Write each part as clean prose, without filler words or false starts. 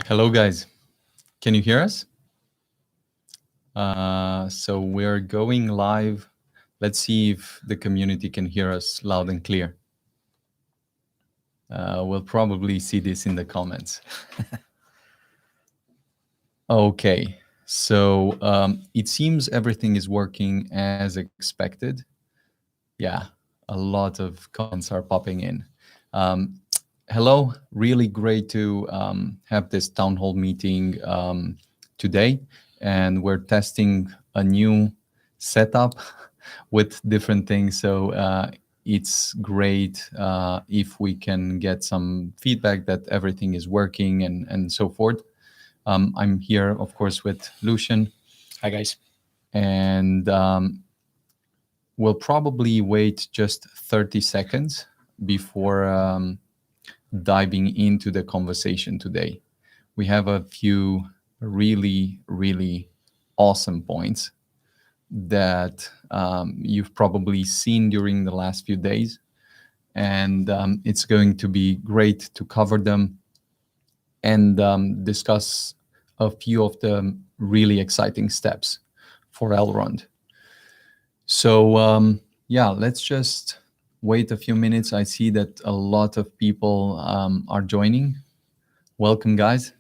Hello, guys. Can you hear us? So we're going live. Let's see if the community can hear us loud and clear. We'll probably see this in the comments. Okay, so it seems everything is working as expected. Yeah, a lot of comments are popping in. Hello, really great to have this town hall meeting today. And we're testing a new setup with different things. So it's great if we can get some feedback that everything is working and so forth. I'm here, of course, with Lucian. Hi, guys. And we'll probably wait just 30 seconds before diving into the conversation today. We have a few really, really awesome points that you've probably seen during the last few days. And it's going to be great to cover them and discuss a few of the really exciting steps for Elrond. So yeah, let's just wait a few minutes. I see that a lot of people are joining. Welcome, guys.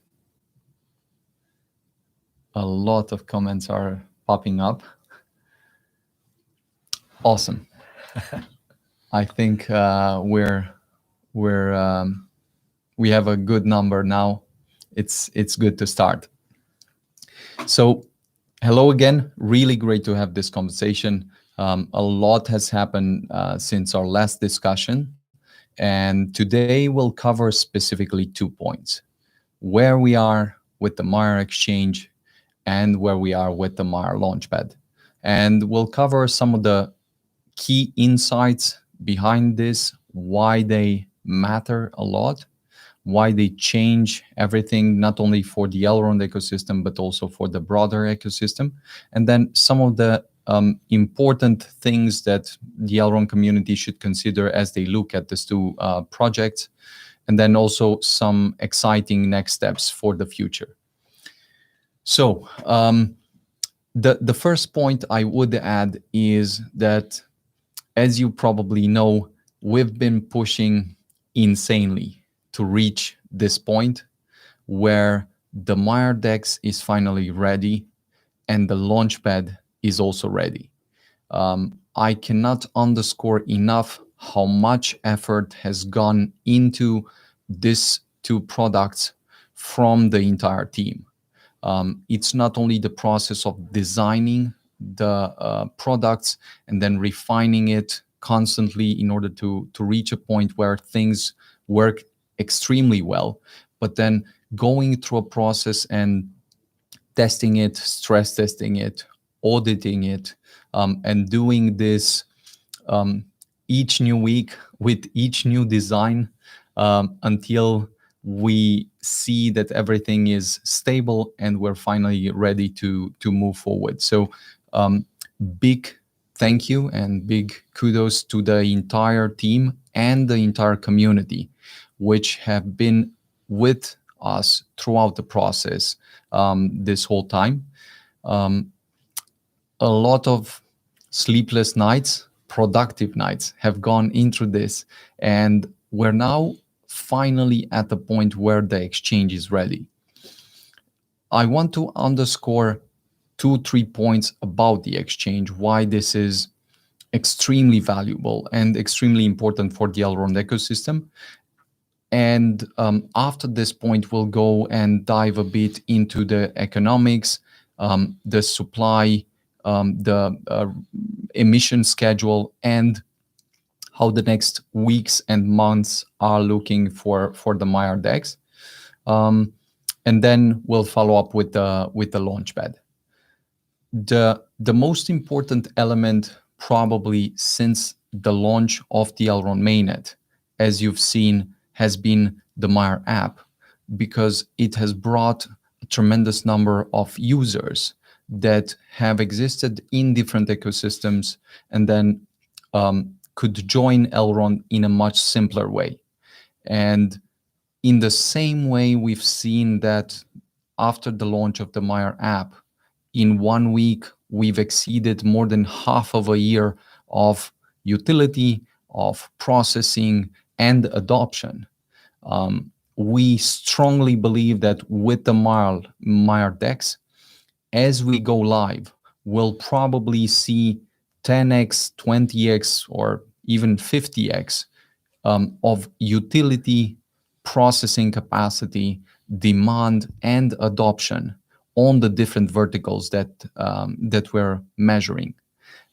A lot of comments are popping up. Awesome. I think we have a good number now. It's good to start. So hello again. Really great to have this conversation. A lot has happened since our last discussion. And today we'll cover specifically 2 points. Where we are with the Meyer exchange and where we are with the Meyer Launchpad. And we'll cover some of the key insights behind this, why they matter a lot, why they change everything, not only for the Elrond ecosystem, but also for the broader ecosystem. And then some of the important things that the Elrond community should consider as they look at these two projects. And then also some exciting next steps for the future. So the first point I would add is that, as you probably know, we've been pushing insanely to reach this point where the Meyer DEX is finally ready and the Launchpad is also ready. I cannot underscore enough how much effort has gone into these two products from the entire team. It's not only the process of designing the products and then refining it constantly in order to reach a point where things work extremely well, but then going through a process and testing it, stress testing it, auditing it, and doing this each new week with each new design until we see that everything is stable and we're finally ready to move forward. So big thank you and big kudos to the entire team and the entire community, which have been with us throughout the process this whole time. A lot of sleepless nights, productive nights have gone into this, and we're now finally at the point where the exchange is ready. I want to underscore 2-3 points about the exchange, why this is extremely valuable and extremely important for the Elrond ecosystem. And after this point, we'll go and dive a bit into the economics, the supply, the emission schedule, and how the next weeks and months are looking for the Meyer DEX. And then we'll follow up with the Launchpad. The most important element probably since the launch of the Elrond mainnet, as you've seen, has been the Meyer app, because it has brought a tremendous number of users that have existed in different ecosystems and then could join Elrond in a much simpler way. And In the same way, we've seen that after the launch of the Meyer app, in 1 week, we've exceeded more than half of a year of utility, of processing, and adoption. We strongly believe that with the Meyer DEX, as we go live, we'll probably see 10x, 20x, or even 50x of utility, processing capacity, demand, and adoption on the different verticals that we're measuring.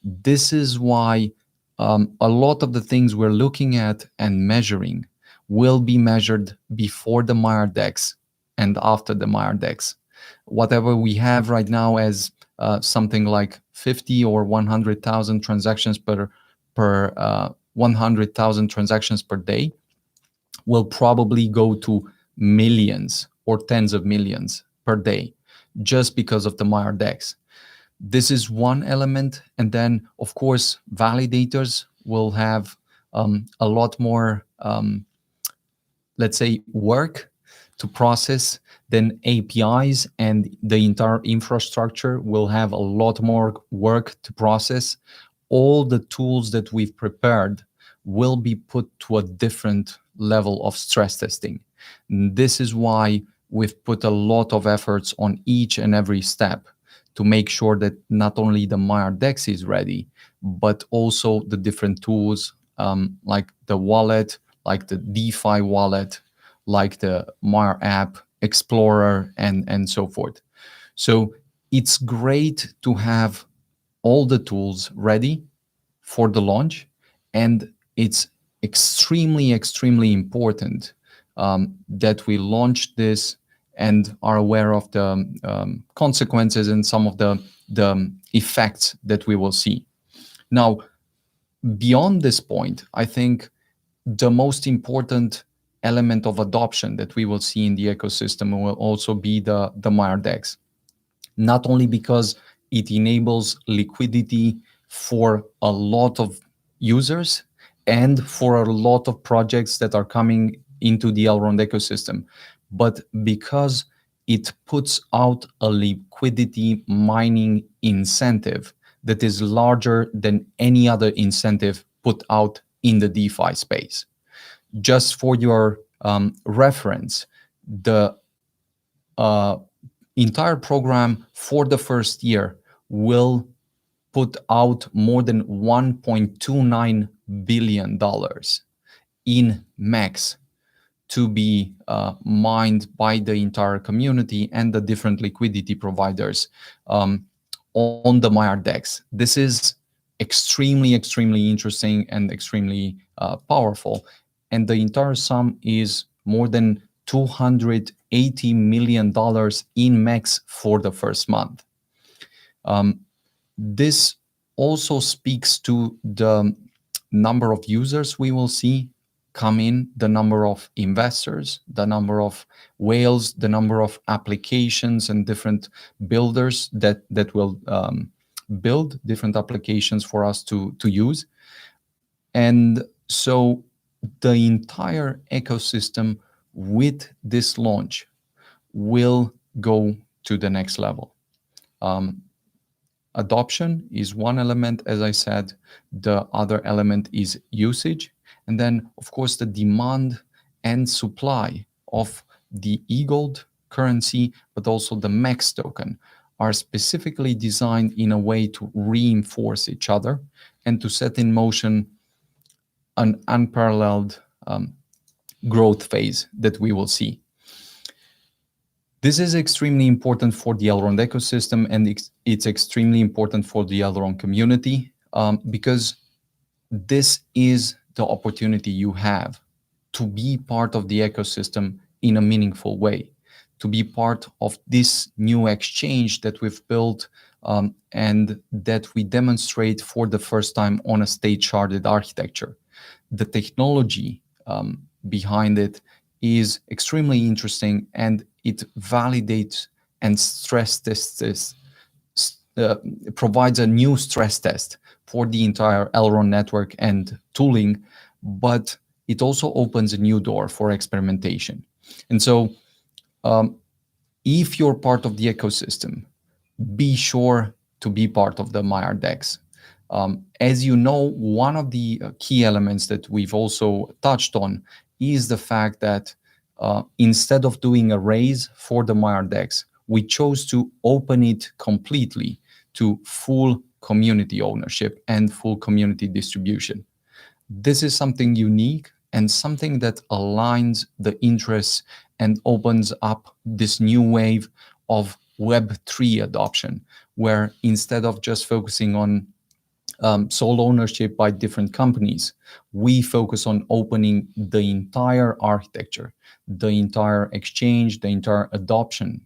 This is why a lot of the things we're looking at and measuring will be measured before the Meyer DEX and after the Meyer DEX. Whatever we have right now as something like 50 or 100,000 transactions per 100,000 transactions per day will probably go to millions or tens of millions per day just because of the Meyer DEX. This is one element. And then, of course, validators will have a lot more, let's say, work to process. Then APIs and the entire infrastructure will have a lot more work to process. All the tools that we've prepared will be put to a different level of stress testing. This is why we've put a lot of efforts on each and every step to make sure that not only the Meyer DEX is ready, but also the different tools like the wallet, like the DeFi wallet, like the Meyer app, Explorer, and so forth. So it's great to have all the tools ready for the launch, and it's extremely, extremely important that we launch this and are aware of the consequences and some of the effects that we will see. Now, beyond this point, I think the most important element of adoption that we will see in the ecosystem will also be the Meyer DEX. Not only because it enables liquidity for a lot of users and for a lot of projects that are coming into the Elrond ecosystem, but because it puts out a liquidity mining incentive that is larger than any other incentive put out in the DeFi space. Just for your reference, the entire program for the first year will put out more than $1.29 billion in max to be mined by the entire community and the different liquidity providers on the Meyer DEX. This is extremely, extremely interesting and extremely powerful. And the entire sum is more than $280 million in max for the first month. This also speaks to the number of users we will see come in, the number of investors, the number of whales, the number of applications and different builders that will build different applications for us to use. And so the entire ecosystem with this launch will go to the next level. Adoption is one element, as I said. The other element is usage. And then, of course, the demand and supply of the eGold currency, but also the MEX token, are specifically designed in a way to reinforce each other and to set in motion an unparalleled growth phase that we will see. This is extremely important for the Elrond ecosystem, and it's extremely important for the Elrond community because this is the opportunity you have to be part of the ecosystem in a meaningful way, to be part of this new exchange that we've built and that we demonstrate for the first time on a state-sharded architecture. The technology behind it is extremely interesting, and it validates and stress tests this, provides a new stress test for the entire Elrond network and tooling, but it also opens a new door for experimentation. And so if you're part of the ecosystem, be sure to be part of the Meyer DEX. As you know, one of the key elements that we've also touched on is the fact that instead of doing a raise for the Meyer DEX, we chose to open it completely to full community ownership and full community distribution. This is something unique and something that aligns the interests and opens up this new wave of Web3 adoption, where instead of just focusing on sole ownership by different companies, we focus on opening the entire architecture, the entire exchange, the entire adoption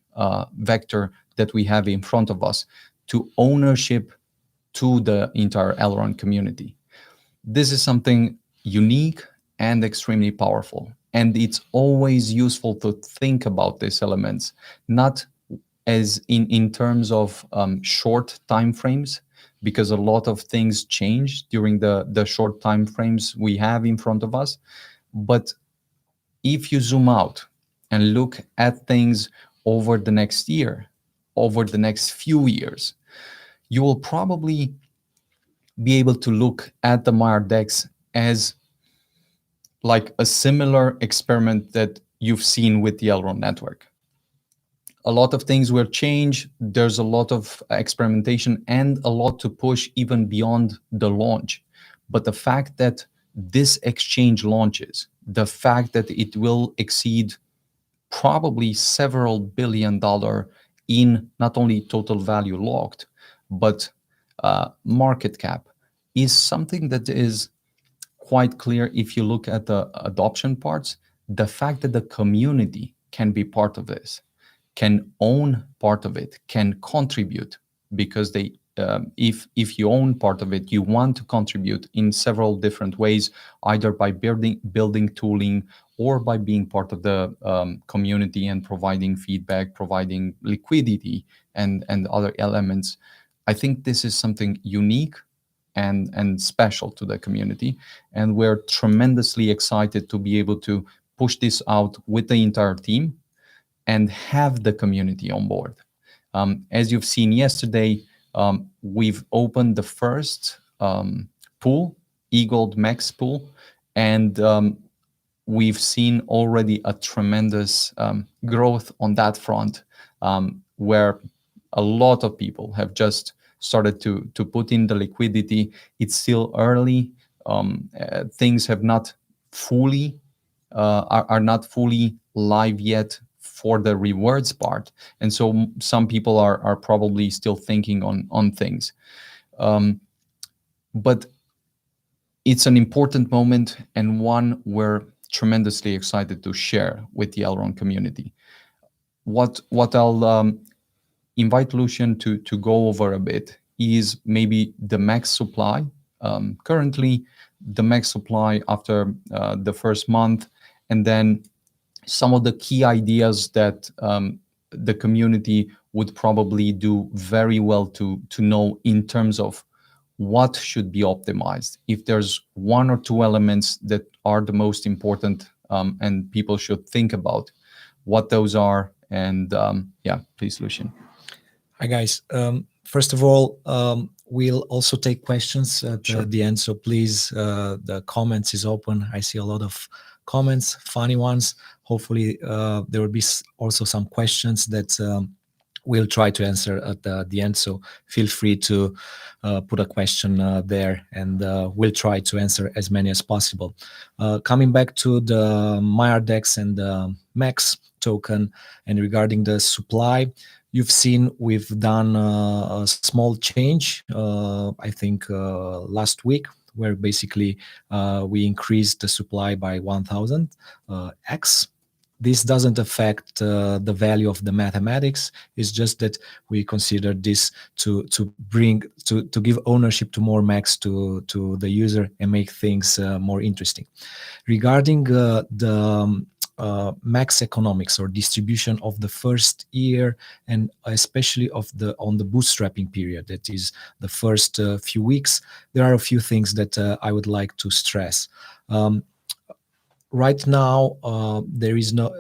vector that we have in front of us to ownership to the entire Elrond community. This is something unique and extremely powerful. And it's always useful to think about these elements, not as in terms of short time frames, because a lot of things change during the short time frames we have in front of us. But if you zoom out and look at things over the next year, over the next few years, you will probably be able to look at the Meyer DEX as like a similar experiment that you've seen with the Elrond network. A lot of things will change. There's a lot of experimentation and a lot to push even beyond the launch. But the fact that this exchange launches, the fact that it will exceed probably several $billion in not only total value locked, but market cap, is something that is quite clear if you look at the adoption parts. The fact that the community can be part of this, can own part of it, can contribute, because they if you own part of it, you want to contribute in several different ways, either by building tooling or by being part of the community and providing feedback, providing liquidity and other elements. I think this is something unique and special to the community, and we're tremendously excited to be able to push this out with the entire team and have the community on board. As you've seen yesterday, we've opened the first pool, eGold Max pool, and we've seen already a tremendous growth on that front, where a lot of people have just started to put in the liquidity. It's still early. Things have not fully are not fully live yet for the rewards part, and so some people are probably still thinking on things, but it's an important moment and one we're tremendously excited to share with the Elrond community. What I'll invite Lucian to go over a bit is maybe the max supply. Currently, the max supply after the first month, and then some of the key ideas that the community would probably do very well to know in terms of what should be optimized. If there's one or two elements that are the most important and people should think about, what those are. And yeah, please, Lucian. Hi, guys. First of all, we'll also take questions at the end. So please, the comments is open. I see a lot of comments, funny ones. Hopefully, there will be also some questions that we'll try to answer at the end. So feel free to put a question there, and we'll try to answer as many as possible. Coming back to the Meyer DEX and the Max token, and regarding the supply, you've seen we've done a small change, I think last week, where basically we increased the supply by 1,000x. This doesn't affect the value of the mathematics. It's just that we consider this to give ownership to more max to the user and make things more interesting. Regarding the max economics or distribution of the first year, and especially on the bootstrapping period, that is the first few weeks, there are a few things that I would like to stress. right now, there is no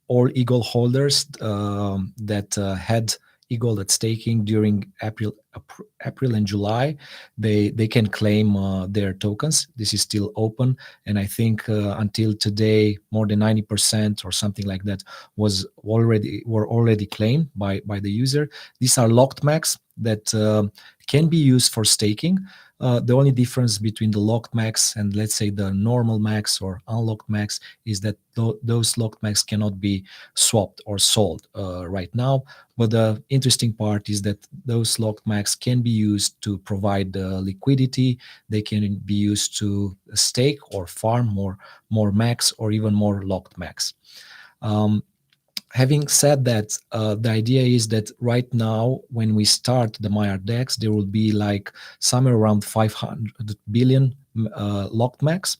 all Eagle holders that had Eagle at staking during April and July. They can claim their tokens. This is still open, and I think until today, more than 90% or something like that were already claimed by the user. These are locked max that can be used for staking. The only difference between the locked max and, let's say, the normal max or unlocked max is that those locked max cannot be swapped or sold right now. But the interesting part is that those locked max can be used to provide liquidity. They can be used to stake or farm more max or even more locked max. Having said that, the idea is that right now, when we start the Meyer DEX, there will be like somewhere around 500 billion locked max.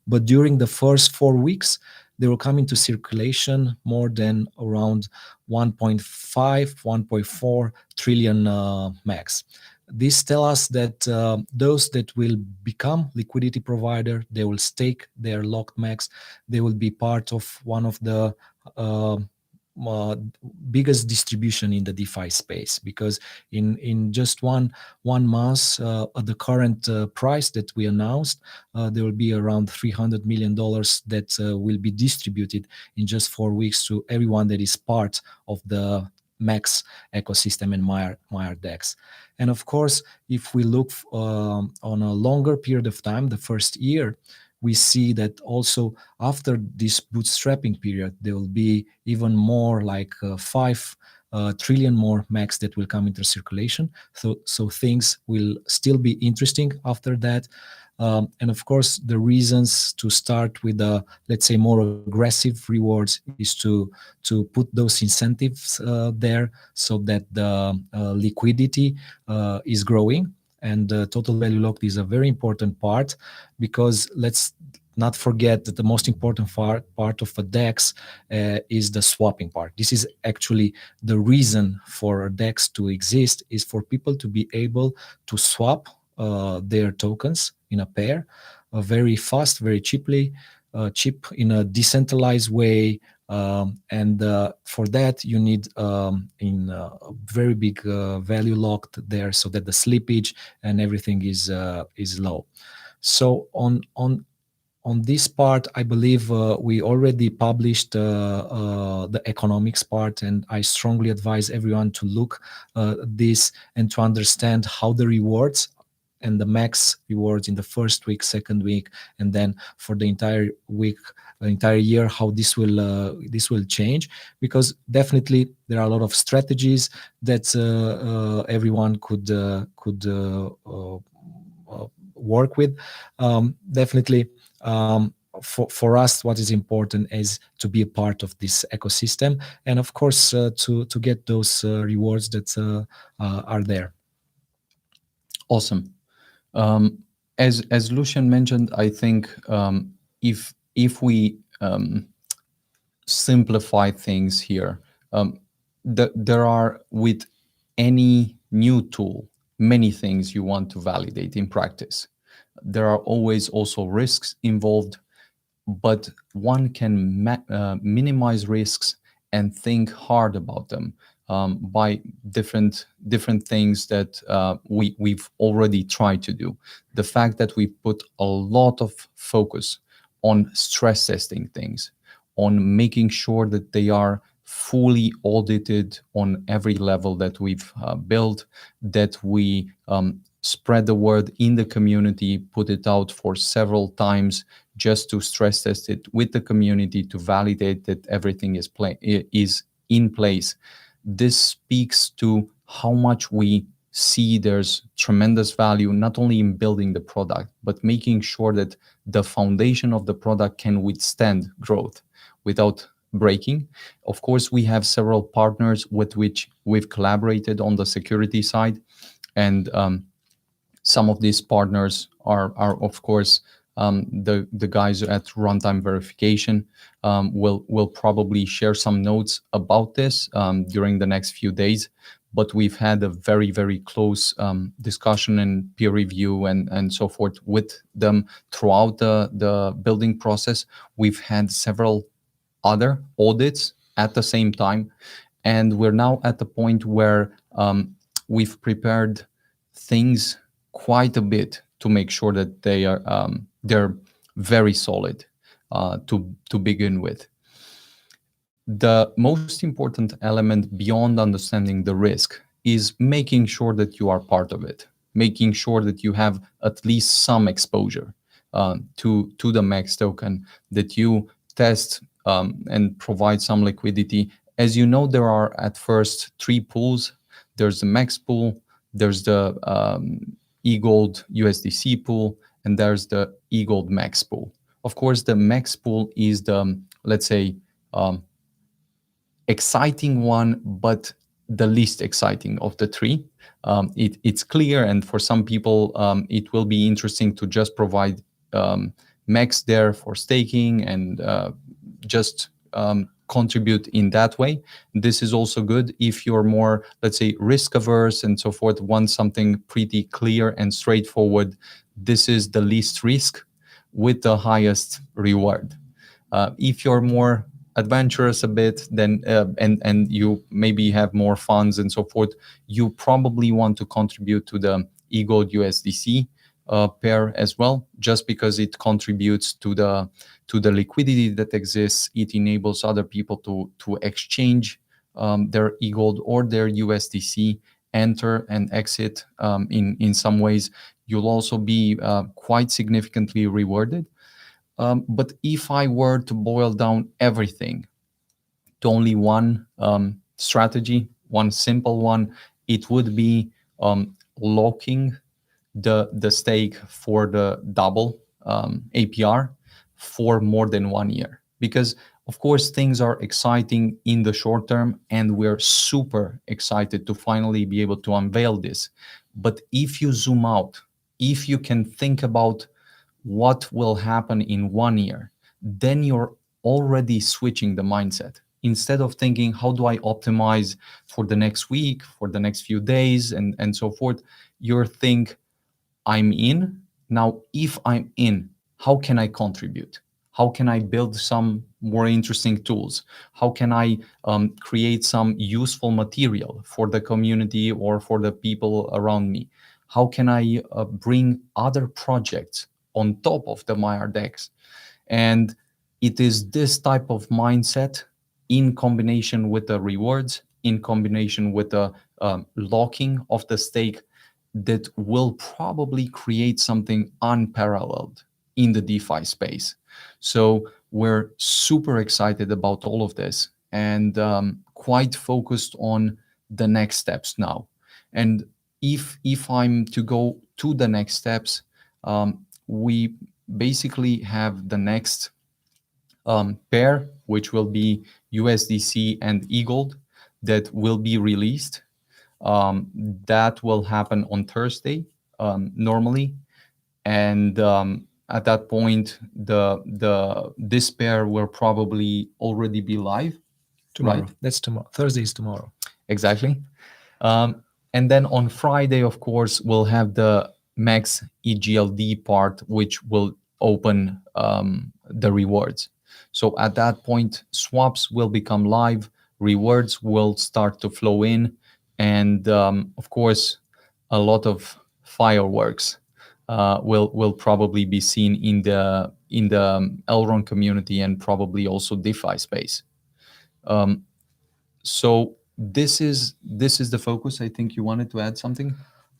But during the first 4 weeks, they will come into circulation more than around 1.5, 1.4 trillion max. This tells us that those that will become liquidity provider, they will stake their locked max. They will be part of one of the biggest distribution in the DeFi space, because in just one month at the current price that we announced, there will be around $300 million that will be distributed in just 4 weeks to everyone that is part of the Max ecosystem and Meyer DEX. And of course, if we look on a longer period of time, the first year, we see that also after this bootstrapping period, there will be even more, like 5 trillion more max that will come into circulation. So things will still be interesting after that. And of course, the reasons to start with let's say, more aggressive rewards is to put those incentives there, so that the liquidity is growing. And total value locked is a very important part, because let's not forget that the most important part of a DEX is the swapping part. This is actually the reason for a DEX to exist, is for people to be able to swap their tokens in a pair very fast, very cheap in a decentralized way. And for that, you need in a very big value locked there, so that the slippage and everything is low. So on this part, I believe we already published the economics part, and I strongly advise everyone to look this and to understand how the rewards and the max rewards in the first week, second week, and then for the entire week, entire year, how this will change. Because definitely there are a lot of strategies that everyone could work with. Definitely. For us, what is important is to be a part of this ecosystem, and of course to get those rewards that are there. Awesome. As Lucian mentioned, I think if we simplify things here, there are, with any new tool, many things you want to validate in practice. There are always also risks involved, but one can minimize risks and think hard about them by different things that we've already tried to do. The fact that we put a lot of focus on stress testing things, on making sure that they are fully audited on every level that we've built, that we spread the word in the community, put it out for several times just to stress test it with the community to validate that everything is in place. This speaks to how much we see there's tremendous value, not only in building the product, but making sure that the foundation of the product can withstand growth without breaking. Of course, we have several partners with which we've collaborated on the security side, and some of these partners are of course the guys at Runtime Verification. Will probably share some notes about this during the next few days. but we've had a very, very close discussion and peer review and so forth with them throughout the building process. We've had several other audits at the same time, and we're now at the point where we've prepared things quite a bit to make sure that they're very solid to begin with. The most important element beyond understanding the risk is making sure that you are part of it, making sure that you have at least some exposure to the max token, that you test and provide some liquidity. As you know, there are at first 3 pools. There's the max pool, there's the eGold USDC pool, and there's the eGold max pool. Of course, the max pool is the, let's say, exciting one, but the least exciting of the 3. It's clear, and for some people, it will be interesting to just provide max there for staking and just contribute in that way. This is also good if you're more, let's say, risk averse and so forth, want something pretty clear and straightforward. This is the least risk with the highest reward. If you're more adventurous a bit, then and you maybe have more funds and so forth, you probably want to contribute to the eGold USDC pair as well, just because it contributes to the liquidity that exists. It enables other people to exchange their eGold or their USDC, enter and exit in some ways. You'll also be quite significantly rewarded. But if I were to boil down everything to only one strategy, one simple one, it would be locking the stake for the double APR for more than 1 year. Because, of course, things are exciting in the short term, and we're super excited to finally be able to unveil this. But if you zoom out, if you can think about what will happen in 1 year, then you're already switching the mindset. Instead of thinking, how do I optimize for the next week, for the next few days, and so forth, you're think, I'm in. Now, if I'm in, how can I contribute? How can I build some more interesting tools? How can I create some useful material for the community or for the people around me? How can I bring other projects on top of the Meyer DEX? And it is this type of mindset in combination with the rewards, in combination with the locking of the stake, that will probably create something unparalleled in the DeFi space. So we're super excited about all of this and quite focused on the next steps now. And if I'm to go to the next steps, we basically have the next pair, which will be USDC and eGold, that will be released. That will happen on Thursday normally, and at that point, this pair will probably already be live. Tomorrow. Right? That's tomorrow. Thursday is tomorrow. Exactly. And then on Friday, of course, we'll have the max EGLD part, which will open the rewards. So at that point, swaps will become live, rewards will start to flow in, and of course, a lot of fireworks will probably be seen in the Elrond community and probably also DeFi space. So this is the focus. I think you wanted to add something.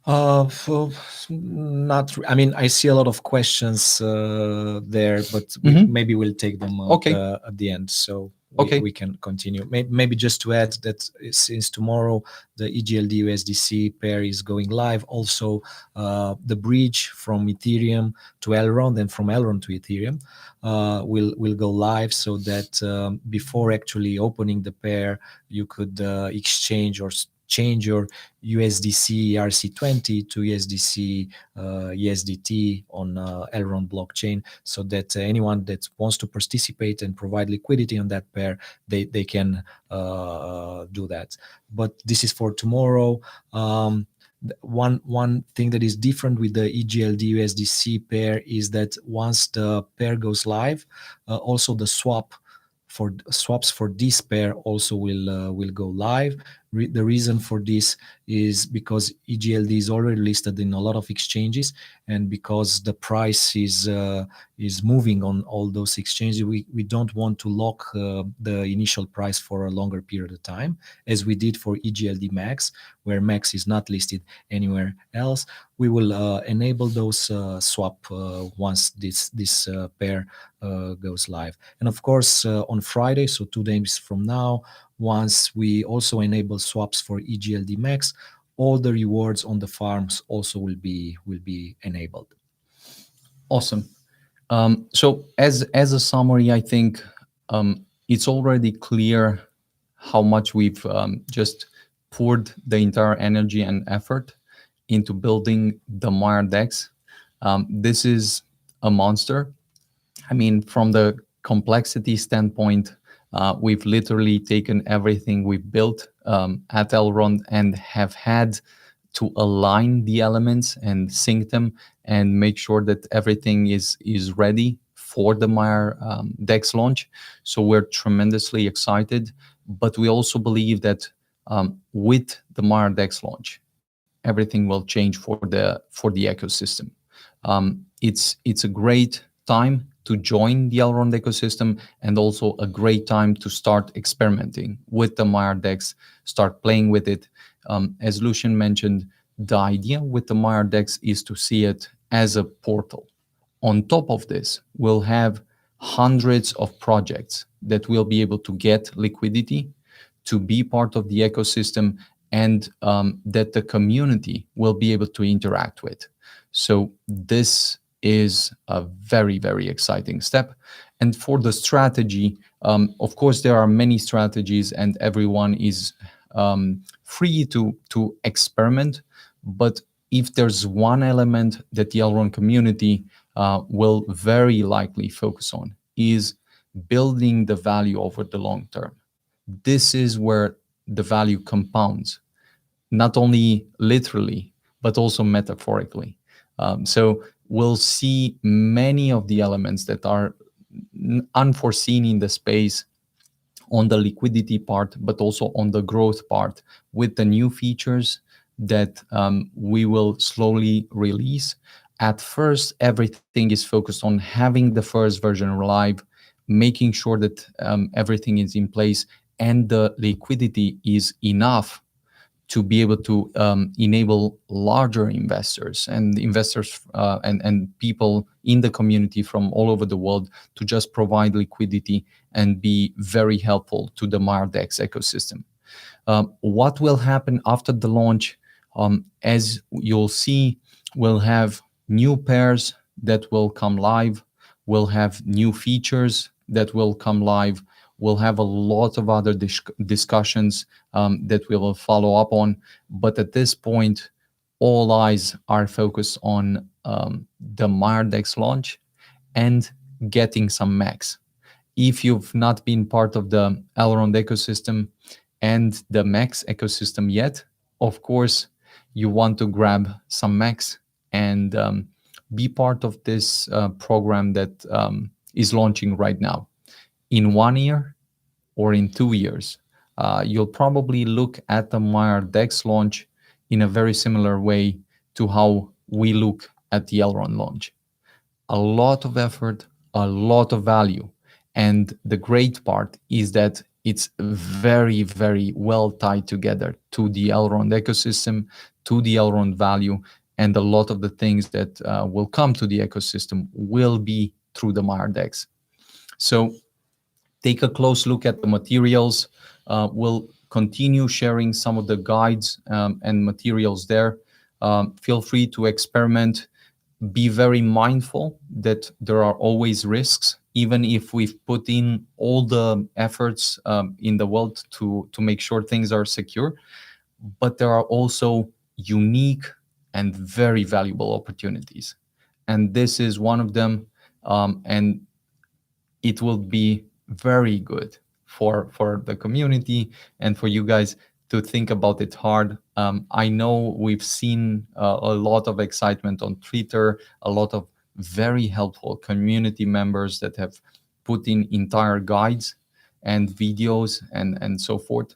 I mean, I see a lot of questions there, but maybe we'll take them at the end. So we can continue. Maybe just to add that since tomorrow, the EGLD USDC pair is going live. Also, the bridge from Ethereum to Elrond and from Elrond to Ethereum will go live, so that before actually opening the pair, you could exchange or change your USDC ERC20 to USDC USDT on Elrond blockchain, so that anyone that wants to participate and provide liquidity on that pair, they can do that. But this is for tomorrow. One thing that is different with the EGLD USDC pair is that once the pair goes live, also the swaps for this pair also will go live. The reason for this is because EGLD is already listed in a lot of exchanges, and because the price is moving on all those exchanges, we don't want to lock the initial price for a longer period of time, as we did for EGLD Max, where Max is not listed anywhere else. We will enable those swap once this pair goes live. And of course, on Friday, so 2 days from now, once we also enable swaps for EGLD Max, all the rewards on the farms also will be enabled. Awesome. So as a summary, I think it's already clear how much we've just poured the entire energy and effort into building the Meyer DEX. This is a monster. I mean, from the complexity standpoint, we've literally taken everything we've built at Elrond and have had to align the elements and sync them and make sure that everything is ready for the Meyer DEX launch. So we're tremendously excited, but we also believe that with the Meyer DEX launch, everything will change for the ecosystem. It's a great time to join the Elrond ecosystem, and also a great time to start experimenting with the Meyer DEX, start playing with it. As Lucian mentioned, the idea with the Meyer DEX is to see it as a portal. On top of this, we'll have hundreds of projects that will be able to get liquidity, to be part of the ecosystem, and that the community will be able to interact with. So this is a very, very exciting step. And for the strategy, of course, there are many strategies and everyone is free to experiment. But if there's one element that the Elrond community will very likely focus on, is building the value over the long term. This is where the value compounds, not only literally, but also metaphorically. So we'll see many of the elements that are unforeseen in the space on the liquidity part, but also on the growth part with the new features that we will slowly release. At first, everything is focused on having the first version live, making sure that everything is in place and the liquidity is enough to be able to enable larger investors and people in the community from all over the world to just provide liquidity and be very helpful to the Meyer DEX ecosystem. What will happen after the launch? As you'll see, we'll have new pairs that will come live. We'll have new features that will come live. We'll have a lot of other discussions that we will follow up on. But at this point, all eyes are focused on the Meyer DEX launch and getting some max. If you've not been part of the Elrond ecosystem and the max ecosystem yet, of course, you want to grab some max and be part of this program that is launching right now. In 1 year or in 2 years, you'll probably look at the Meyer DEX launch in a very similar way to how we look at the Elrond launch. A lot of effort, a lot of value. And the great part is that it's very, very well tied together to the Elrond ecosystem, to the Elrond value, and a lot of the things that will come to the ecosystem will be through the Meyer DEX. So take a close look at the materials. We'll continue sharing some of the guides and materials there. Feel free to experiment. Be very mindful that there are always risks, even if we've put in all the efforts in the world to make sure things are secure. but there are also unique and very valuable opportunities. And this is one of them. And it will be very good for the community and for you guys to think about it hard. I know we've seen a lot of excitement on Twitter, a lot of very helpful community members that have put in entire guides and videos and so forth.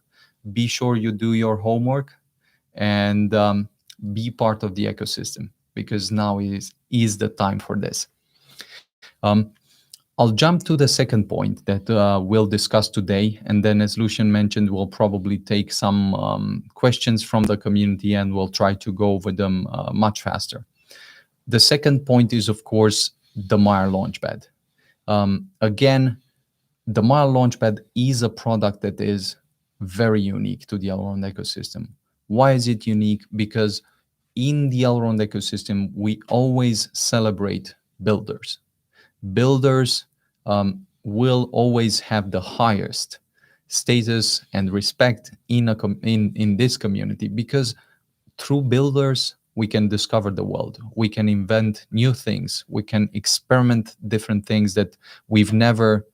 Be sure you do your homework and be part of the ecosystem, because now is the time for this. I'll jump to the second point that we'll discuss today, and then, as Lucian mentioned, we'll probably take some questions from the community and we'll try to go over them much faster. The second point is, of course, the Meyer Launchpad. Again, the Meyer Launchpad is a product that is very unique to the Elrond ecosystem. Why is it unique? Because in the Elrond ecosystem, we always celebrate builders. Builders will always have the highest status and respect in this community, because through builders we can discover the world, we can invent new things, we can experiment different things that we never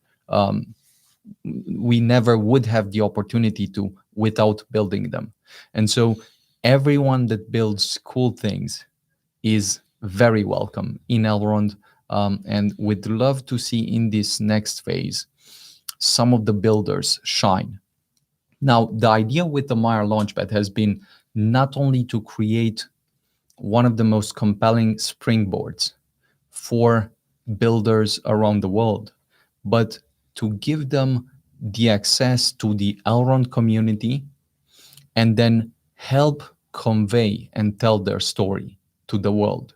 would have the opportunity to without building them. And so everyone that builds cool things is very welcome in Elrond. And we'd love to see in this next phase some of the builders shine. Now, the idea with the Meyer Launchpad has been not only to create one of the most compelling springboards for builders around the world, but to give them the access to the Elrond community and then help convey and tell their story to the world.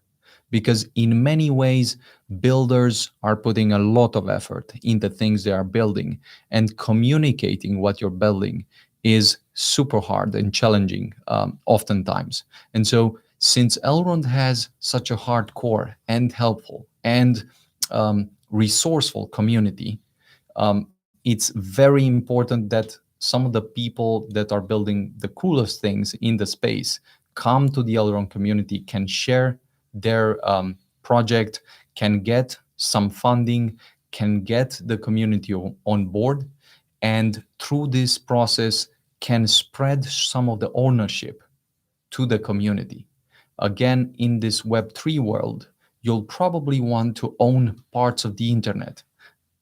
Because in many ways, builders are putting a lot of effort in the things they are building, and communicating what you're building is super hard and challenging oftentimes. And so since Elrond has such a hardcore and helpful and resourceful community, it's very important that some of the people that are building the coolest things in the space come to the Elrond community, can share their project, can get some funding, can get the community on board, and through this process can spread some of the ownership to the community. Again, in this Web3 world, you'll probably want to own parts of the internet,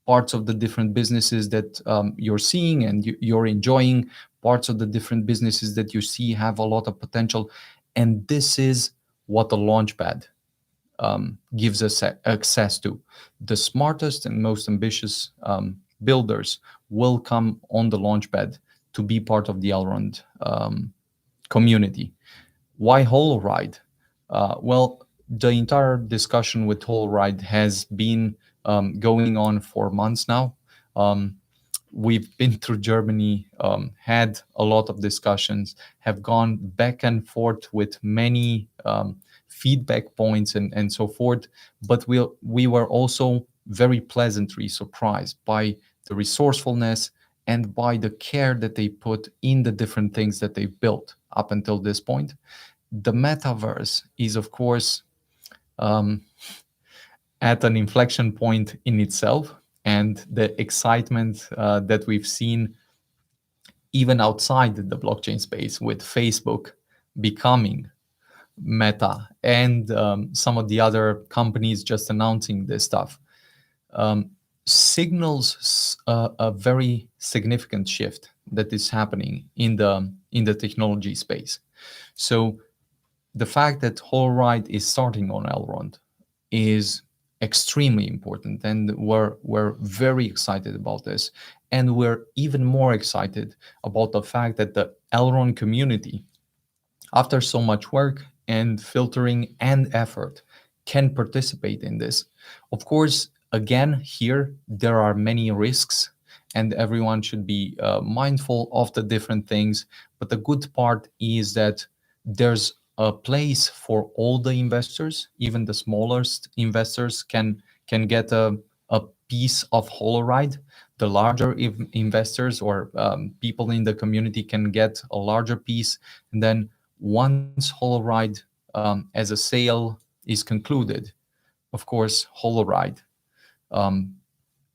parts of the different businesses that you're seeing and you're enjoying, parts of the different businesses that you see have a lot of potential. And this is what the Launchpad gives us access to. The smartest and most ambitious builders will come on the Launchpad to be part of the Elrond community. Why Holoride? Well, the entire discussion with Holoride has been going on for months now. We've been through Germany, had a lot of discussions, have gone back and forth with many feedback points and so forth. But we were also very pleasantly surprised by the resourcefulness and by the care that they put in the different things that they've built up until this point. The metaverse is, of course, at an inflection point in itself, and the excitement that we've seen even outside the blockchain space, with Facebook becoming Meta and some of the other companies just announcing this stuff, signals a very significant shift that is happening in the technology space. So the fact that Holoride is starting on Elrond is extremely important, and we're very excited about this. And we're even more excited about the fact that the Elrond community, after so much work and filtering and effort, can participate in this. Of course, again, here there are many risks, and everyone should be mindful of the different things. But the good part is that there's a place for all the investors. Even the smallest investors can get a a piece of Holoride. The larger investors or people in the community can get a larger piece. And then once Holoride as a sale is concluded, of course, Holoride um,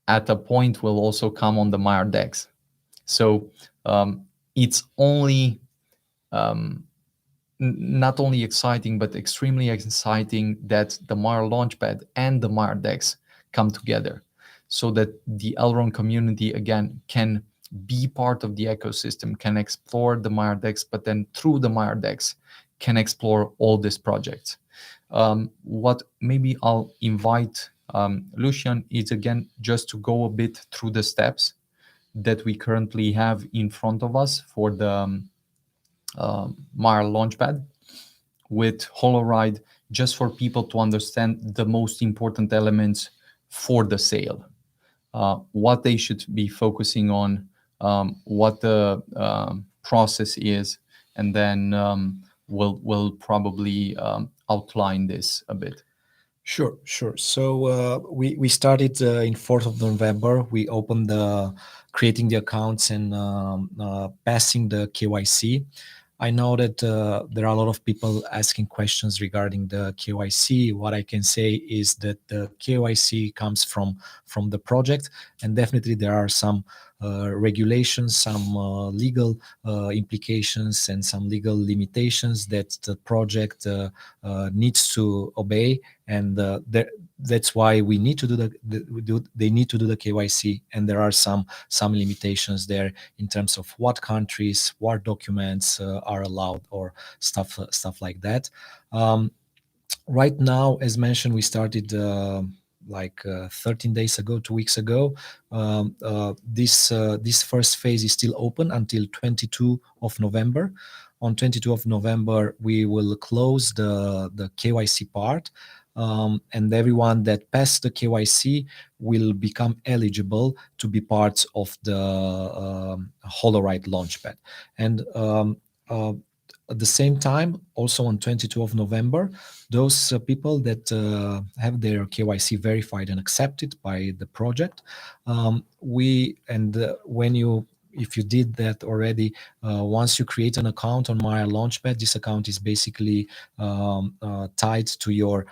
at a point will also come on the Meyer DEX. So it's only not only exciting, but extremely exciting that the Meyer Launchpad and the Meyer DEX come together so that the Elrond community, again, can be part of the ecosystem, can explore the Meyer DEX, but then through the Meyer DEX can explore all these projects. What maybe I'll invite Lucian is, again, just to go a bit through the steps that we currently have in front of us for the Meyer Launchpad with Holoride, just for people to understand the most important elements for the sale, what they should be focusing on, what the process is, and then we'll probably outline this a bit. Sure, sure. So we started in 4th of November. We opened the creating the accounts and passing the KYC. I know that there are a lot of people asking questions regarding the KYC. What I can say is that the KYC comes from the project, and definitely there are some regulations, some legal implications, and some legal limitations that the project needs to obey, and that's why we need to they need to do the KYC, and there are some limitations there in terms of what countries, what documents are allowed, or stuff like that. Right now, as mentioned, we started 13 days ago, 2 weeks ago. This first phase is still open until 22 of November. On 22 of November, we will close the KYC part. And everyone that passed the KYC will become eligible to be part of the Holoride Launchpad. And at the same time, also on 22 of November, those people that have their KYC verified and accepted by the project, if you did that already, once you create an account on Meyer Launchpad, this account is basically tied to your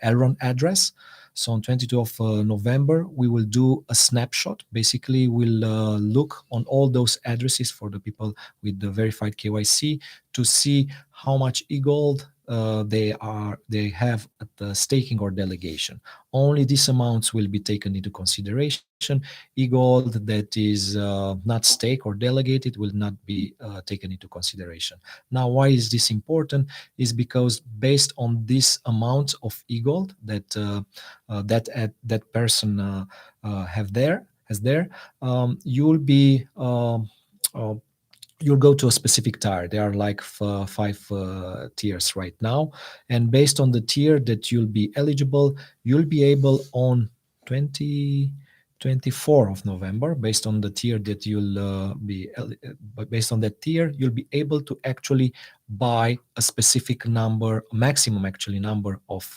Elrond address. So on 22 of November, we will do a snapshot. Basically, we'll look on all those addresses for the people with the verified KYC to see how much e-gold they have at the staking or delegation. Only these amounts will be taken into consideration. E-gold that is not staked or delegated will not be taken into consideration. Now, why is this important? Is because based on this amount of e-gold that that person has there, you'll be you'll go to a specific tier. There are like 5 tiers right now. And based on the tier that you'll be eligible, you'll be able on 24 of November, based on the tier that you'll based on that tier, you'll be able to actually buy a specific number, maximum actually number of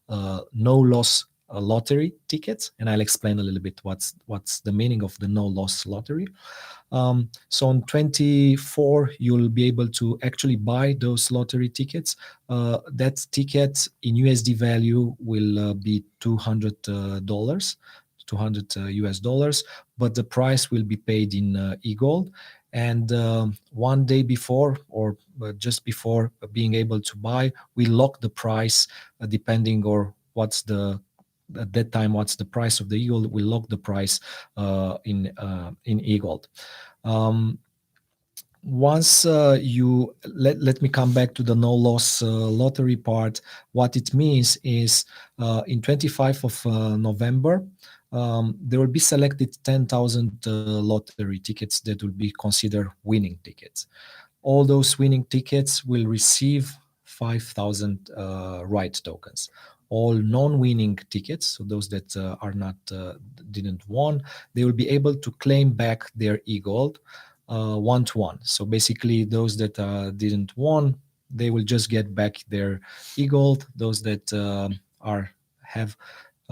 no loss lottery tickets. And I'll explain a little bit what's the meaning of the no loss lottery. So on 24, you'll be able to actually buy those lottery tickets. That ticket in USD value will be $200, 200 US dollars, but the price will be paid in e-gold. And one day before, or just before being able to buy, we lock the price depending or what's the at that time what's the price of the e-gold. We lock the price in e-gold. Once you let me come back to the no loss lottery part. What it means is in 25 of November, there will be selected 10,000 lottery tickets that will be considered winning tickets. All those winning tickets will receive 5,000 right tokens. All non-winning tickets, so those that are not didn't won, they will be able to claim back their e-gold one-to-one. So basically, those that didn't won, they will just get back their e-gold. Those that have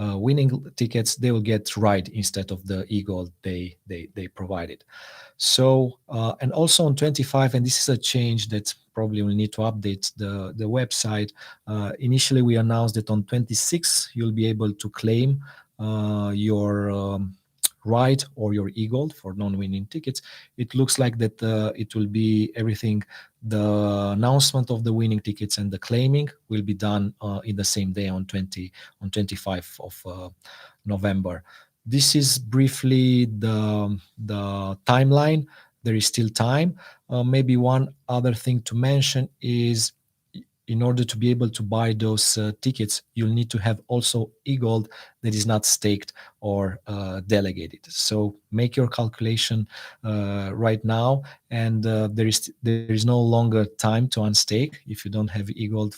winning tickets, they will get right instead of the e-gold they provided. So and also on 25, and this is a change that probably will need to update the website. Initially, we announced that on 26 you'll be able to claim your right or your e-gold for non-winning tickets. It looks like that it will be everything. The announcement of the winning tickets and the claiming will be done in the same day on 25 of November. This is briefly the timeline. There is still time. Maybe one other thing to mention is, in order to be able to buy those tickets, you'll need to have also e-gold that is not staked or delegated. So make your calculation right now, and there is no longer time to unstake if you don't have e-gold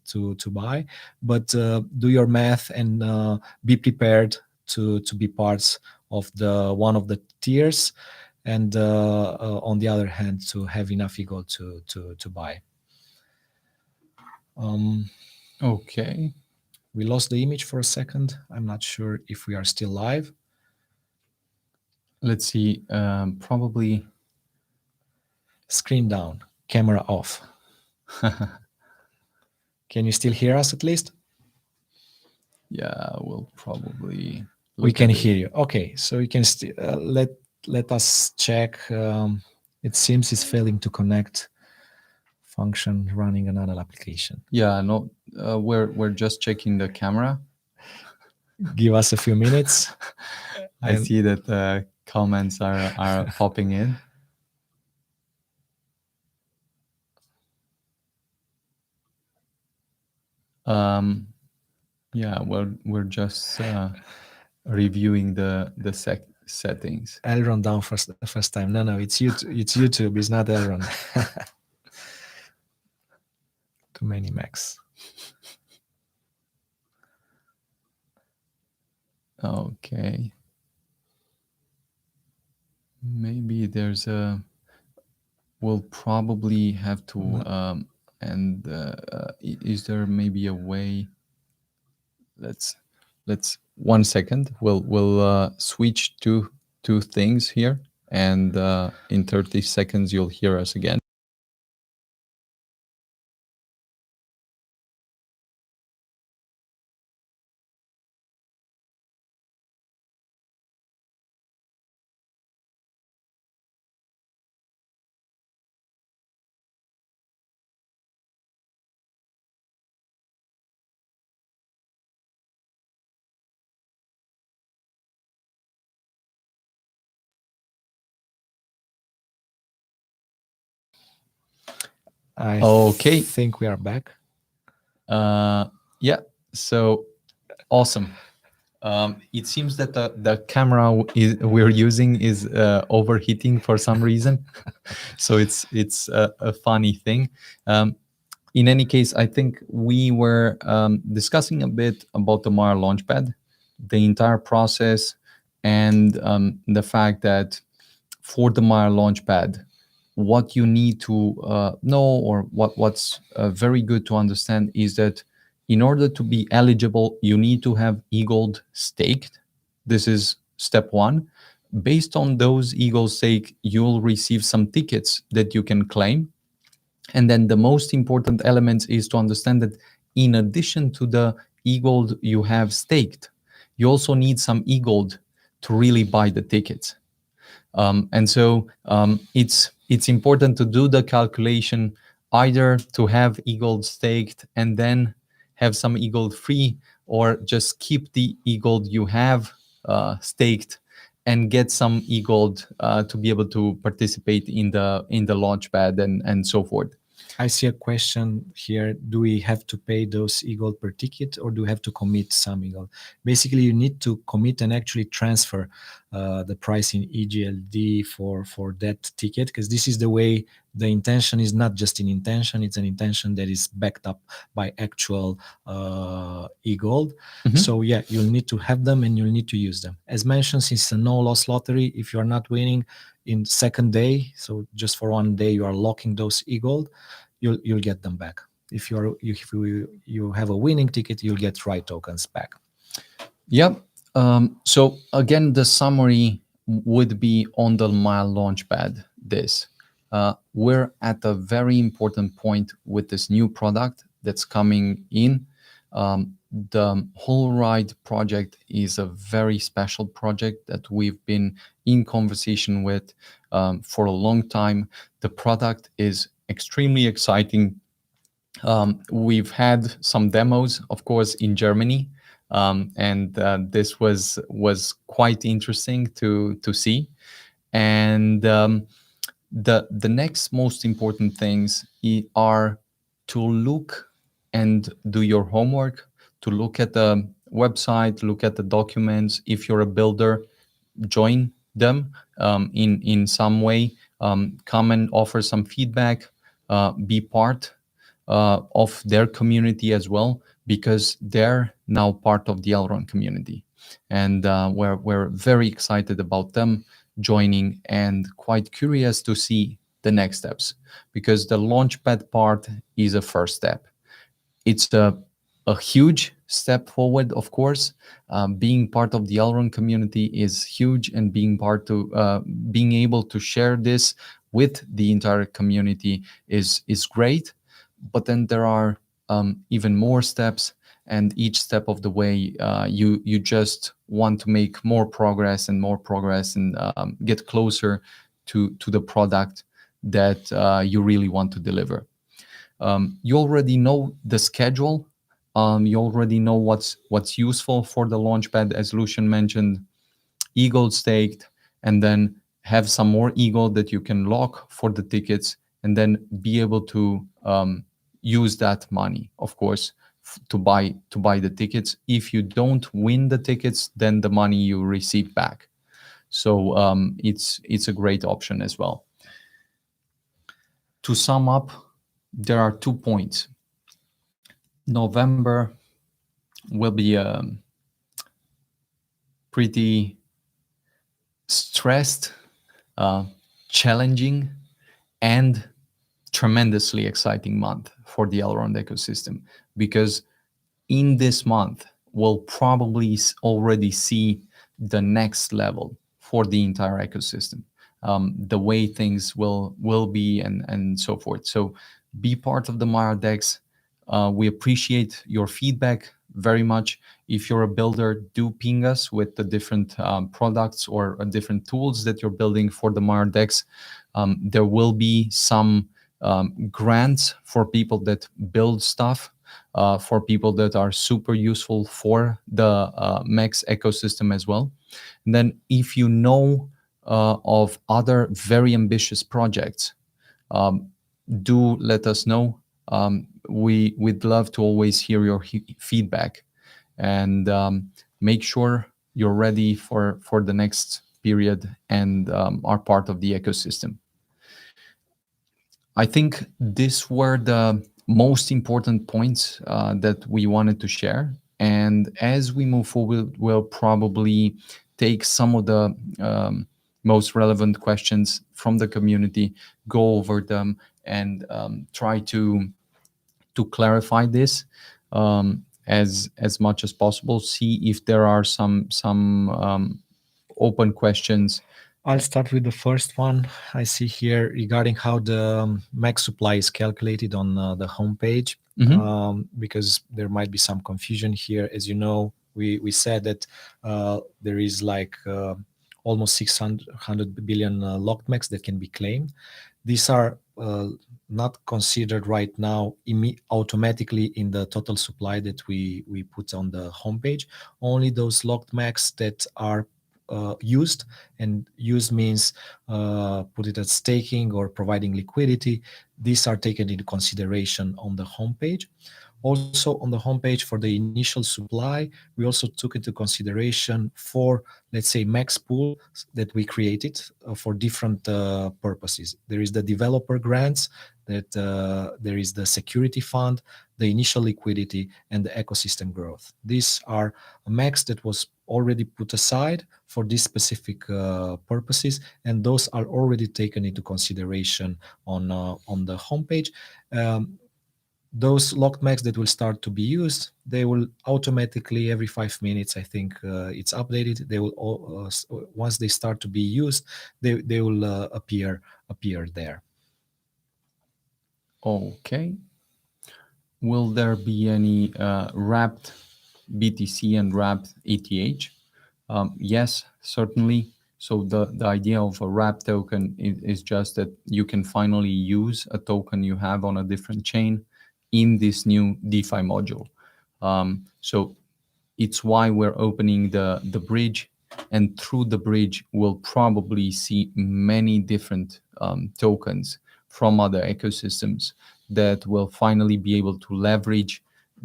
to buy. But do your math and be prepared to be parts of the one of the tiers, and on the other hand, to have enough e-gold to buy. Okay. We lost the image for a second. I'm not sure if we are still live. Let's see. Probably. Screen down, camera off. Can you still hear us at least? Yeah, we'll probably. We can hear you. Okay, so you can let us check. It seems it's failing to connect. Function running another application. Yeah, no, we're just checking the camera. Give us a few minutes. I see that comments are popping in. Yeah, well, we're just reviewing the settings. Elrond down the first time. No, it's YouTube. It's YouTube. It's not Elrond. Too many Macs. Okay. Maybe there's a. We'll probably have to. And is there maybe a way? Let's 1 second. We'll switch to two things here, and in 30 seconds you'll hear us again. I think we are back. Yeah, so awesome. It seems that the camera we're using is overheating for some reason. So it's a funny thing. In any case, I think we were discussing a bit about the Meyer Launchpad, the entire process, and the fact that for the Meyer Launchpad, what you need to know, or what's very good to understand, is that in order to be eligible, you need to have e-gold staked. This is step one. Based on those e-gold stake, you'll receive some tickets that you can claim. And then the most important element is to understand that in addition to the e-gold you have staked, you also need some e-gold to really buy the tickets. And so it's important to do the calculation, either to have e-gold staked and then have some e-gold free, or just keep the e-gold you have staked and get some e-gold to be able to participate in the launchpad and so forth. I see a question here. Do we have to pay those e-gold per ticket, or do we have to commit some e-gold? Basically, you need to commit and actually transfer the price in EGLD for that ticket, because this is the way. The intention is not just an intention, it's an intention that is backed up by actual e-gold. Mm-hmm. So yeah, you'll need to have them and you'll need to use them. As mentioned, since it's a no-loss lottery, if you are not winning in second day, so just for one day, you are locking those e-gold, you'll get them back. If you have a winning ticket, you'll get right tokens back. Yeah. So again, the summary would be on the Meyer Launchpad. We're at a very important point with this new product that's coming in. The whole ride project is a very special project that we've been in conversation with for a long time. The product is extremely exciting. We've had some demos, of course, in Germany, and this was quite interesting to see. And the next most important things are to look and do your homework, to look at the website, look at the documents. If you're a builder, join them in some way. Come and offer some feedback. Be part of their community as well, because they're now part of the Elrond community, and we're very excited about them joining and quite curious to see the next steps, because the launchpad part is a first step. It's a huge step forward, of course. Being part of the Elrond community is huge, and being able to share this with the entire community is great. But then there are even more steps, and each step of the way, you just want to make more progress and more progress, and get closer to the product that you really want to deliver. You already know the schedule. You already know what's useful for the launchpad, as Lucian mentioned. Eagle staked, and then have some more eagle that you can lock for the tickets, and then be able to use that money, of course, to buy the tickets. If you don't win the tickets, then the money you receive back. So it's a great option as well. To sum up, there are 2 points. November will be pretty stressed, uh, challenging, and tremendously exciting month for the Elrond ecosystem, because in this month we'll probably already see the next level for the entire ecosystem, the way things will be, and so forth. So be part of the Meyer Dex. We appreciate your feedback very much. If you're a builder, do ping us with the different products or different tools that you're building for the Meyer Dex. There will be some grants for people that build stuff, for people that are super useful for the Max ecosystem as well. And then if you know of other very ambitious projects, do let us know. We'd love to always hear your feedback, and make sure you're ready for the next period, and are part of the ecosystem. I think these were the most important points that we wanted to share. And as we move forward, we'll probably take some of the most relevant questions from the community, go over them, and try to clarify this as much as possible. See if there are some open questions. I'll start with the first one I see here regarding how the max supply is calculated on the homepage, because there might be some confusion here. As you know, we said that there is like almost 600 billion locked max that can be claimed. These are not considered right now automatically in the total supply that we put on the homepage. Only those locked max that are used, and used means put it at staking or providing liquidity. These are taken into consideration on the homepage. Also on the homepage for the initial supply, we also took into consideration for, let's say, max pool that we created for different purposes. There is the developer grants, that there is the security fund, the initial liquidity, and the ecosystem growth. These are a max that was already put aside for these specific purposes, and those are already taken into consideration on the homepage. those locked max that will start to be used, they will automatically every 5 minutes, I think it's updated. They will once they start to be used, they will appear there. Okay. Will there be any wrapped BTC and wrapped ETH? Yes, certainly. So the idea of a wrap token is just that you can finally use a token you have on a different chain in this new DeFi module. So it's why we're opening the bridge, and through the bridge we'll probably see many different tokens from other ecosystems that will finally be able to leverage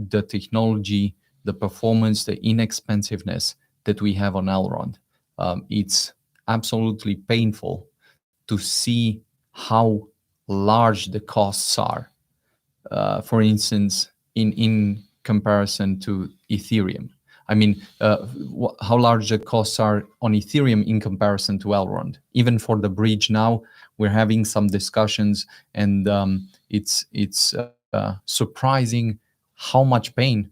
the technology, the performance, the inexpensiveness that we have on Elrond. It's absolutely painful to see how large the costs are, for instance, in comparison to Ethereum. I mean, how large the costs are on Ethereum in comparison to Elrond. Even for the bridge now, we're having some discussions, and it's surprising how much pain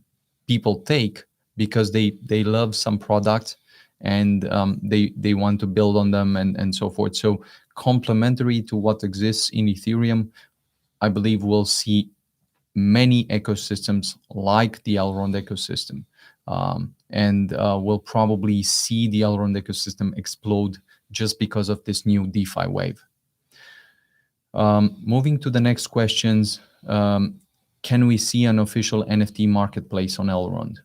people take because they love some product, and they want to build on them, and so forth. So complementary to what exists in Ethereum, I believe we'll see many ecosystems like the Elrond ecosystem. And we'll probably see the Elrond ecosystem explode just because of this new DeFi wave. Moving to the next questions, can we see an official NFT marketplace on Elrond?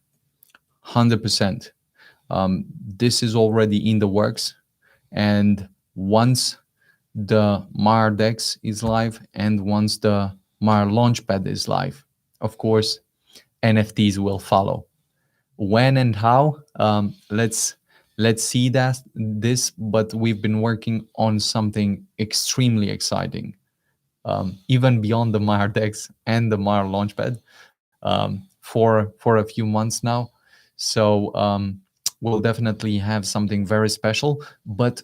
100%. This is already in the works, and once the Meyer DEX is live and once the Meyer Launchpad is live, of course, NFTs will follow. When and how, let's see this, but we've been working on something extremely exciting, even beyond the Meyer DEX and the Meyer Launchpad, for a few months now. So we'll definitely have something very special. But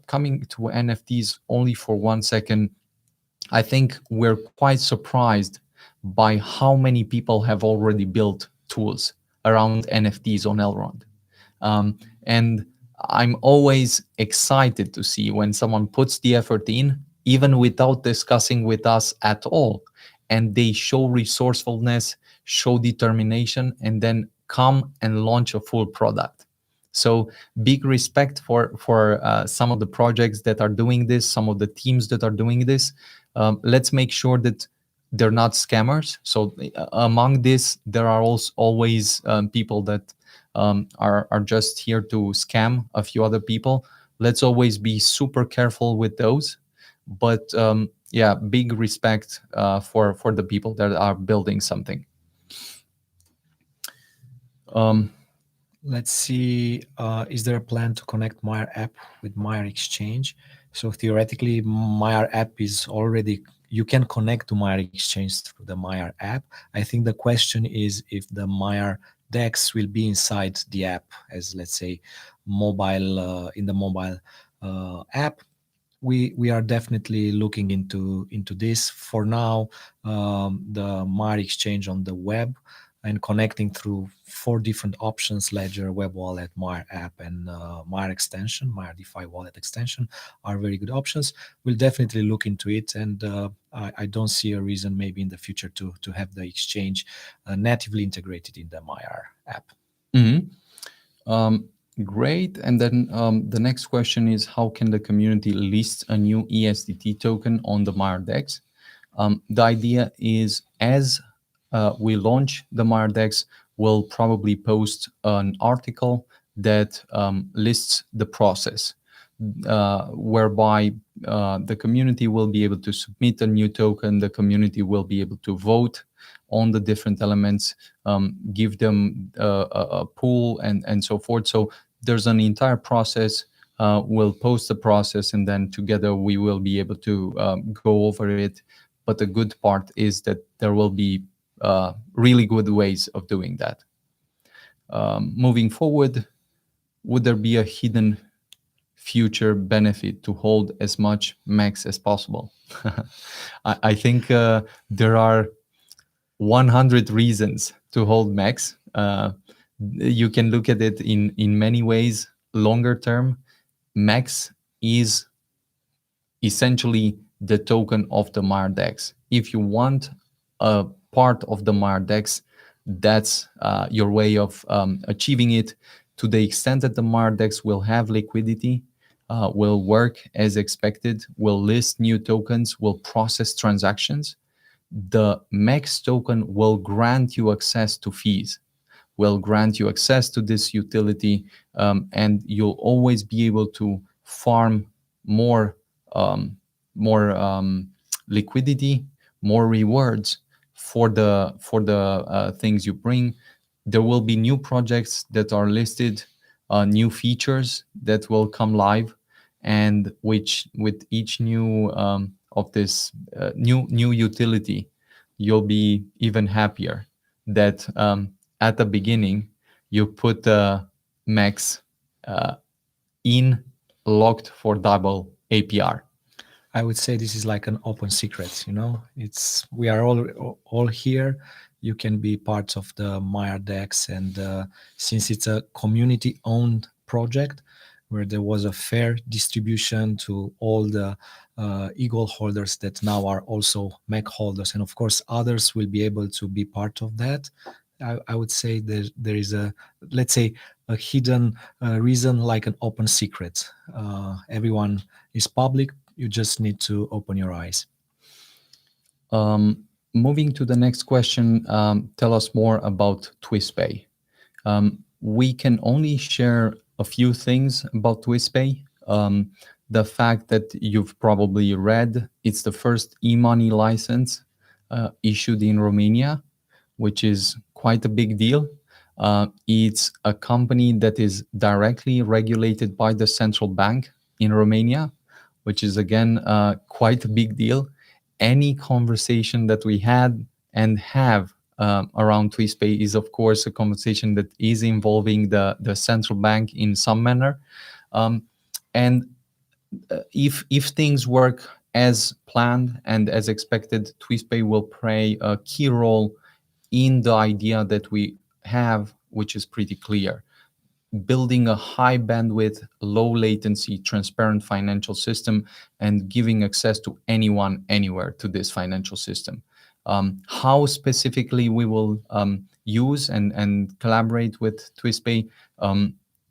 coming to NFTs only for 1 second, I think we're quite surprised by how many people have already built tools around NFTs on Elrond. And I'm always excited to see when someone puts the effort in, even without discussing with us at all, and they show resourcefulness, show determination, and then come and launch a full product. So big respect for some of the projects that are doing this, some of the teams that are doing this. Let's make sure that they're not scammers. So among this, there are also always people that are just here to scam a few other people. Let's always be super careful with those. But yeah, big respect for the people that are building something. Let's see, is there a plan to connect Meyer app with Meyer Exchange? So theoretically, Meyer app is already, you can connect to Meyer Exchange through the Meyer app. I think the question is if the Meyer DEX will be inside the app as, let's say, mobile, in the mobile app. We are definitely looking into this. For now, the Meyer Exchange on the web and connecting through 4 different options: Ledger, Web Wallet, Meyer app, and Meyer extension, Meyer DeFi wallet extension are very good options. We'll definitely look into it, and I don't see a reason maybe in the future to have the exchange natively integrated in the Meyer app. Great. And then the next question is, how can the community list a new ESDT token on the Meyer DEX? The idea is, as we launch the Meyer DEX, we'll probably post an article that lists the process, whereby the community will be able to submit a new token. The community will be able to vote on the different elements, give them a pool, and so forth. So there's an entire process. We'll post the process, and then together we will be able to go over it. But the good part is that there will be really good ways of doing that. Moving forward, would there be a hidden future benefit to hold as much max as possible? I think there are 100 reasons to hold max. You can look at it in many ways. Longer term, max is essentially the token of the Meyer DEX. If you want a part of the Meyer DEX, that's your way of achieving it. To the extent that the Meyer DEX will have liquidity, will work as expected, will list new tokens, will process transactions, the max token will grant you access to fees, will grant you access to this utility, and you'll always be able to farm more um, more liquidity, more rewards for the things you bring. There will be new projects that are listed, new features that will come live, and which with each new of this new utility, you'll be even happier that at the beginning you put the max uh, in locked for double APR. I would say this is like an open secret. It's we are all here. You can be part of the Meyer Dex, and since it's a community-owned project, where there was a fair distribution to all the Eagle holders that now are also Mac holders, and of course others will be able to be part of that. I would say there is a, let's say, a hidden reason, like an open secret. Everyone is public. You just need to open your eyes. Moving to the next question, tell us more about TwistPay. We can only share a few things about TwistPay. The fact that you've probably read, it's the first e-money license issued in Romania, which is quite a big deal. It's a company that is directly regulated by the central bank in Romania, which is again quite a big deal. Any conversation that we had and have around TwistPay is, of course, a conversation that is involving the central bank in some manner. And if things work as planned and as expected, TwistPay will play a key role in the idea that we have, which is pretty clear: building a high bandwidth, low latency, transparent financial system and giving access to anyone, anywhere to this financial system. How specifically we will use and collaborate with TwistPay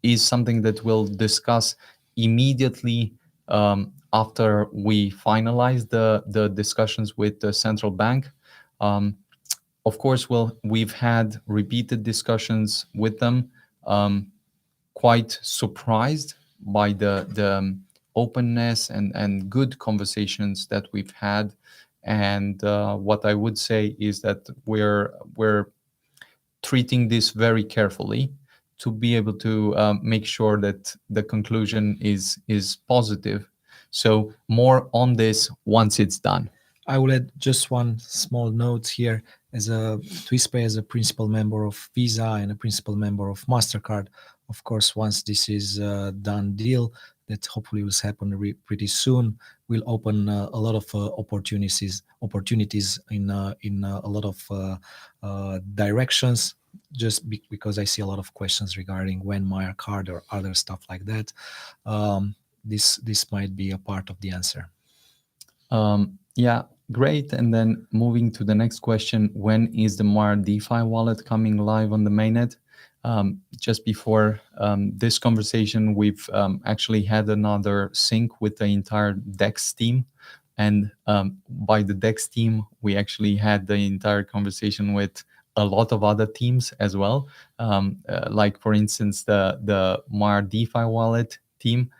is something that we'll discuss immediately after we finalize the discussions with the central bank. Of course, we've had repeated discussions with them. Quite surprised by the openness and good conversations that we've had. And what I would say is that we're treating this very carefully to be able to make sure that the conclusion is positive. So more on this once it's done. I will add just one small note here. As a TwistPay, as a principal member of Visa and a principal member of MasterCard, of course, once this is a done deal, that hopefully will happen pretty soon, will open a lot of opportunities in a lot of directions. Just because I see a lot of questions regarding when Meyer card or other stuff like that, this might be a part of the answer. Yeah, great. And then moving to the next question, when is the Meyer DeFi wallet coming live on the mainnet? Just before this conversation, we've actually had another sync with the entire DEX team. And by the DEX team, we actually had the entire conversation with a lot of other teams as well. Like, for instance, the Meyer DeFi wallet team.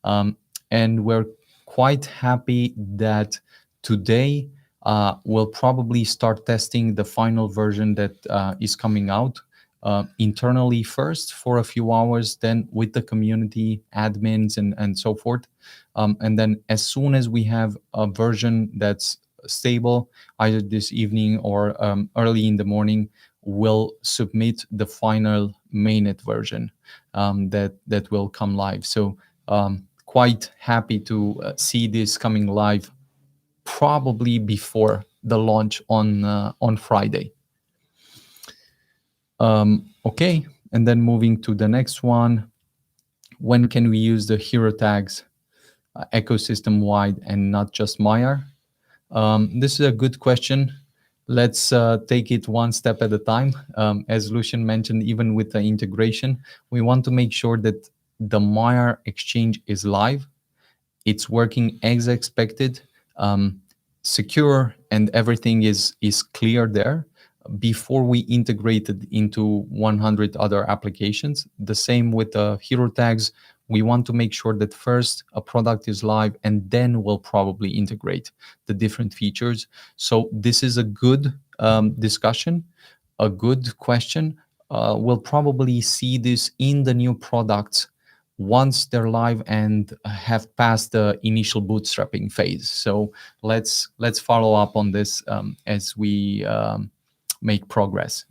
And we're quite happy that today we'll probably start testing the final version that is coming out internally first for a few hours, then with the community admins and so forth. And then as soon as we have a version that's stable, either this evening or early in the morning, we'll submit the final mainnet version that will come live. So quite happy to see this coming live probably before the launch on Friday. Okay, and then moving to the next one. When can we use the hero tags ecosystem wide and not just Meyer? This is a good question. Let's take it one step at a time. As Lucian mentioned, even with the integration, we want to make sure that the Meyer exchange is live. It's working as expected, secure, and everything is clear there before we integrate it into 100 other applications. The same with the hero tags. We want to make sure that first a product is live, and then we'll probably integrate the different features. So this is a good discussion, a good question. We'll probably see this in the new products once they're live and have passed the initial bootstrapping phase. So let's follow up on this as we make progress.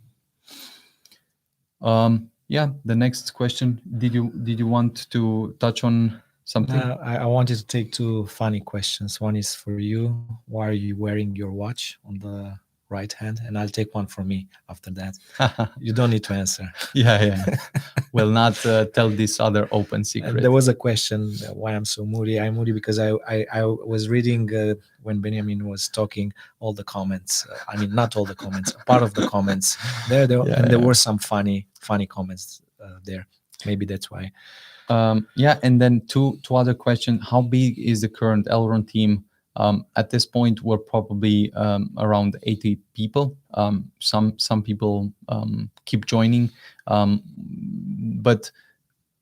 Yeah, the next question. Did you want to touch on something? I wanted to take two funny questions. One is for you. Why are you wearing your watch on the right hand? And I'll take one for me after that. You don't need to answer. Yeah. Will not tell this other open secret. There was a question why I'm so moody. I'm moody because I was reading when Benjamin was talking all the comments. I mean, not all the comments, part of the comments there, and there were some funny comments there. Maybe that's why. Yeah, and then two other questions. How big is the current Elrond team? At this point, we're probably around 80 people. Some people keep joining. But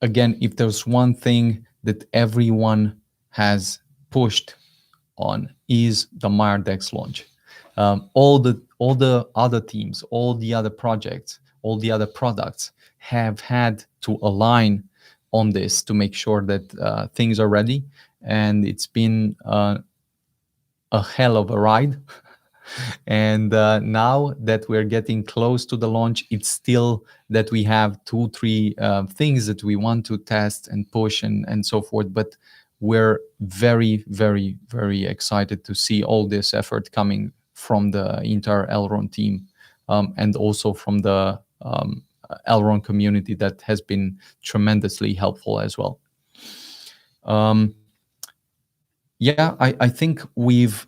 again, if there's one thing that everyone has pushed on is the Meyer Dex launch. All the other teams, all the other projects, all the other products have had to align on this to make sure that things are ready. And it's been a hell of a ride. And now that we're getting close to the launch, it's still that we have 2-3 things that we want to test and push and so forth. But we're very, very, very excited to see all this effort coming from the entire Elrond team and also from the Elrond community that has been tremendously helpful as well. Yeah, I think we've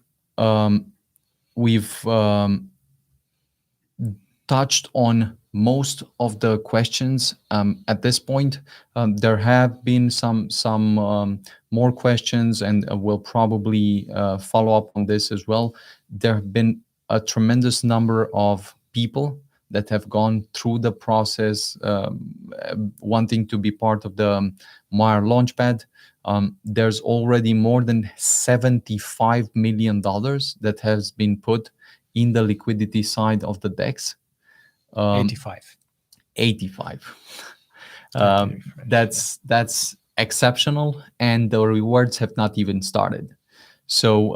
touched on most of the questions at this point. There have been some more questions, and we'll probably follow up on this as well. There have been a tremendous number of people that have gone through the process wanting to be part of the Meyer Launchpad. There's already more than $75 million that has been put in the liquidity side of the DEX. 85. That's exceptional, and the rewards have not even started. So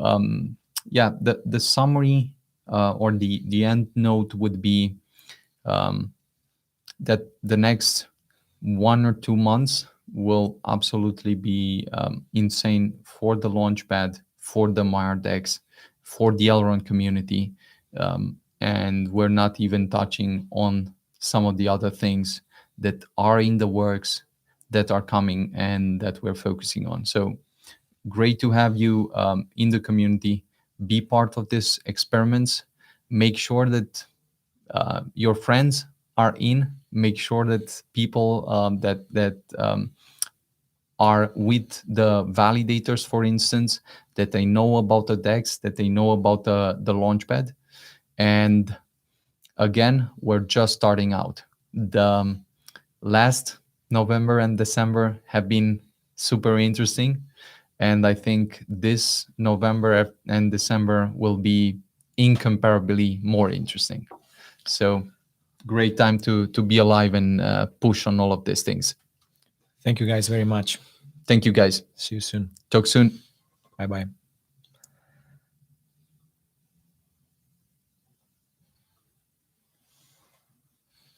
yeah, the summary or the end note would be that the next 1 or 2 months will absolutely be insane for the Launchpad, for the Meyer Dex, for the Elrond community. And we're not even touching on some of the other things that are in the works, that are coming, and that we're focusing on. So great to have you in the community. Be part of this experiments. Make sure that your friends are in. Make sure that people that are with the validators, for instance, that they know about the DEX, that they know about the Launchpad. And again, we're just starting out. The last November and December have been super interesting. And I think this November and December will be incomparably more interesting. So great time to be alive and push on all of these things. Thank you guys very much. Thank you guys. See you soon. Talk soon. Bye-bye.